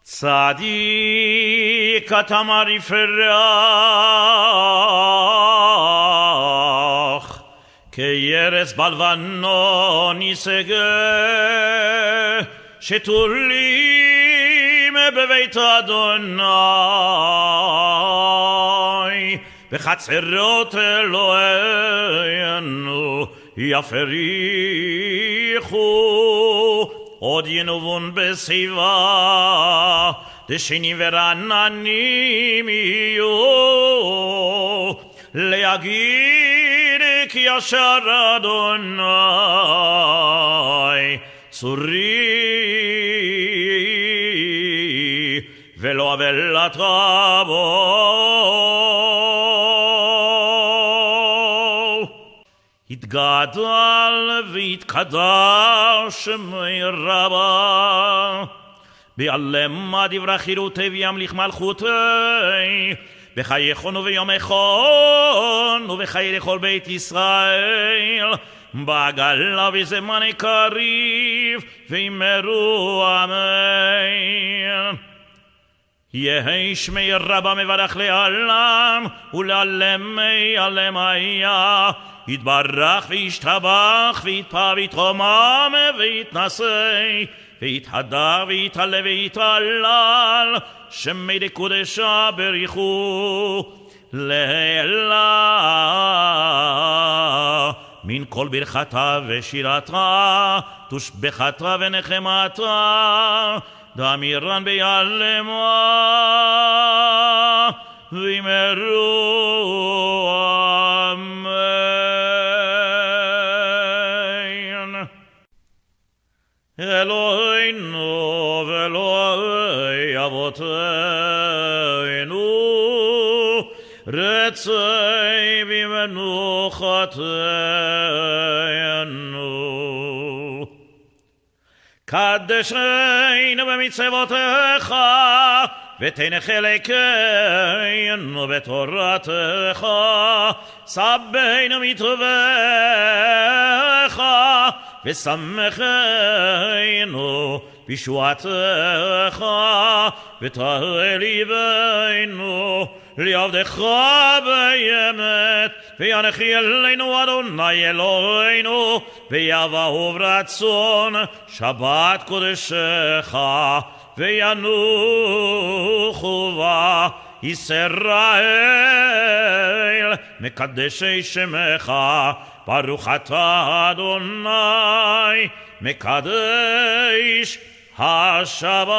צדיק אתה מרעיף ריח, כירס בלבנון יסגה, שתולים בבית אדוני, בחצרות אלוהינו יפריחו. עוד ינובון בשיבה, דשנים ורעננים יהיו, להגיד כי ישר אדוני צורי, ולא עוולת רבו. יתגדל ויתקדש שמי רבה, בעלמא דברי חירותי וימליך מלכותי, בחייכון וביומכון ובחיי לכל בית ישראל, בעגלה וזמני קריב וימרו אמן. יהי שמי רבה מברך לעלם ולעלמי עלמיה, יתברך וישתבח ויתפע ויתרומם ויתנשא ויתהדר ויתעלה ויתהלל, שמי דקודשה בריחו לעילה. מן כל ברכתה ושירתה, תושבחתה ונחמתה, דאמירן ביעלמה וימרו אמן. אלוהינו ואלוהי אבותינו, רצי במנוחתנו, קדשנו במצוותיך, ותן חלקנו בתורתך, סבנו מטובך, ושמחנו בישועתך, ותהי ליבנו לעבדך באמת, וינחי אלינו אדוני אלוהינו ביבוא וברצון שבת קודשך, וינוחו בה ישראל מקדשי שמך. ברוך אתה אדוני מקדש השבת.